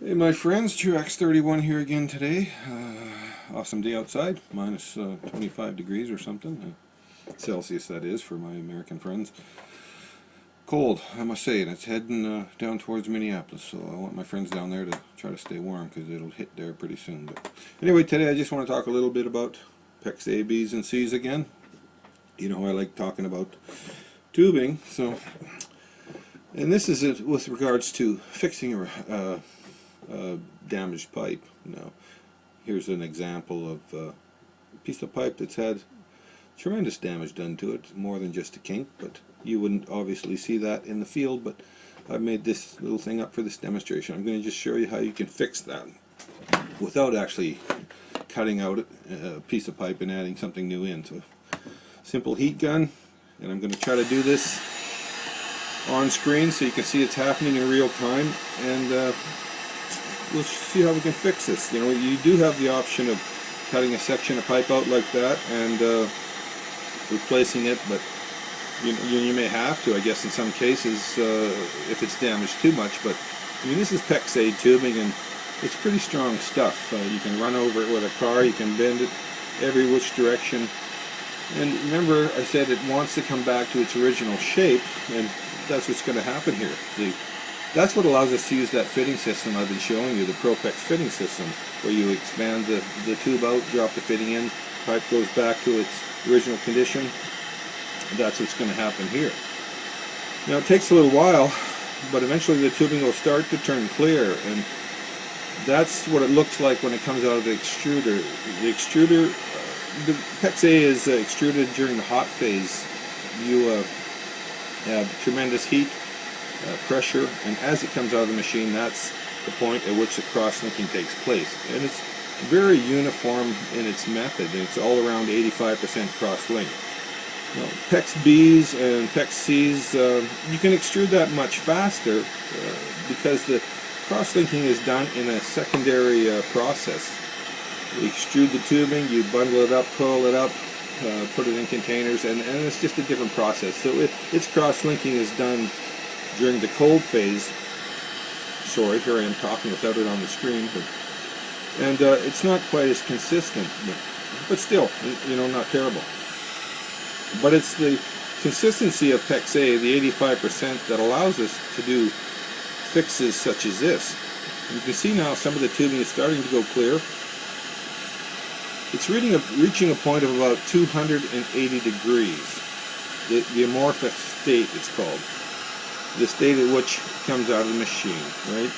Hey my friends, Truex31 here again today. Awesome day outside, minus 25 degrees or something, Celsius that is for my American friends. Cold, I must say, and it's heading down towards Minneapolis, so I want my friends down there to try to stay warm because it'll hit there pretty soon. But anyway, today I just want to talk a little bit about PEX A, B's, and C's again. You know, I like talking about tubing, so, and this is it with regards to fixing a damaged pipe. Now, here's an example of a piece of pipe that's had tremendous damage done to it, more than just a kink, but you wouldn't obviously see that in the field, but I've made this little thing up for this demonstration. I'm going to just show you how you can fix that without actually cutting out a piece of pipe and adding something new in. So, simple heat gun, and I'm going to try to do this on screen so you can see it's happening in real time, and we'll see how we can fix this. You know, you do have the option of cutting a section of pipe out like that and replacing it, but you may have to, I guess, in some cases if it's damaged too much. But I mean, this is PEX A tubing, and it's pretty strong stuff. You can run over it with a car, you can bend it every which direction. And remember, I said it wants to come back to its original shape, and that's what's going to happen here. That's what allows us to use that fitting system I've been showing you, the ProPEX fitting system, where you expand the tube out, drop the fitting in, pipe goes back to its original condition. That's what's going to happen here. Now it takes a little while, but eventually the tubing will start to turn clear, and that's what it looks like when it comes out of the extruder. The extruder, the PEX A is extruded during the hot phase. You have tremendous heat, pressure, and as it comes out of the machine, that's the point at which the cross-linking takes place. And it's very uniform in its method, and it's all around 85% cross-link. Now, PEX B's and PEX C's, you can extrude that much faster because the cross-linking is done in a secondary process. You extrude the tubing, you bundle it up, coil it up, put it in containers, and it's just a different process. So its cross-linking is done during the cold phase. Sorry, here I am talking without it on the screen, and it's not quite as consistent, but still, you know, not terrible. But it's the consistency of PEX A, the 85%, that allows us to do fixes such as this. You can see now some of the tubing is starting to go clear. It's reaching a point of about 280 degrees, the amorphous state it's called, the state at which it comes out of the machine, right?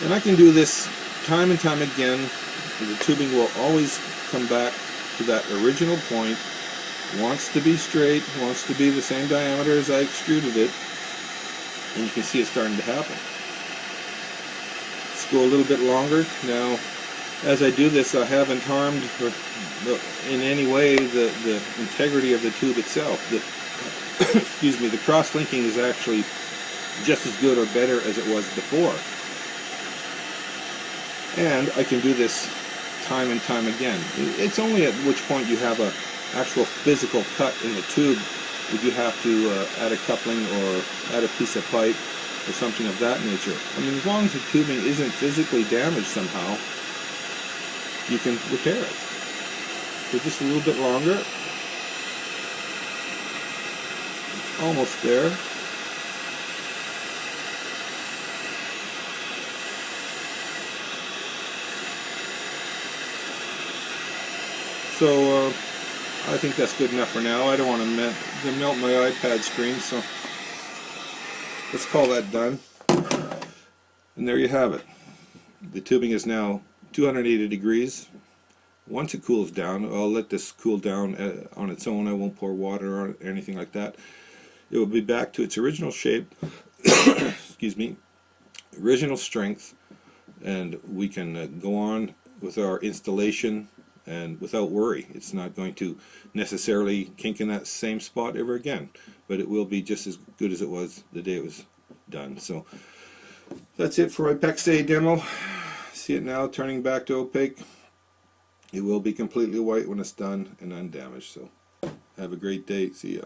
And I can do this time and time again. The tubing will always come back to that original point, wants to be straight, wants to be the same diameter as I extruded it, and you can see it starting to happen. Let's go a little bit longer. Now, as I do this, I haven't harmed in any way the integrity of the tube itself. Excuse me, the cross-linking is actually just as good or better as it was before. And I can do this time and time again. It's only at which point you have a actual physical cut in the tube that you have to add a coupling or add a piece of pipe or something of that nature. I mean, as long as the tubing isn't physically damaged somehow, you can repair it. So just a little bit longer. Almost there. So I think that's good enough for now. I don't want to melt my iPad screen, so let's call that done. And there you have it. The tubing is now 280 degrees. Once it cools down, I'll let this cool down on its own. I won't pour water or anything like that. It will be back to its original shape, excuse me, original strength, and we can go on with our installation and without worry. It's not going to necessarily kink in that same spot ever again, but it will be just as good as it was the day it was done. So that's it for my PEX A demo. See it now turning back to opaque. It will be completely white when it's done and undamaged. So have a great day. See ya.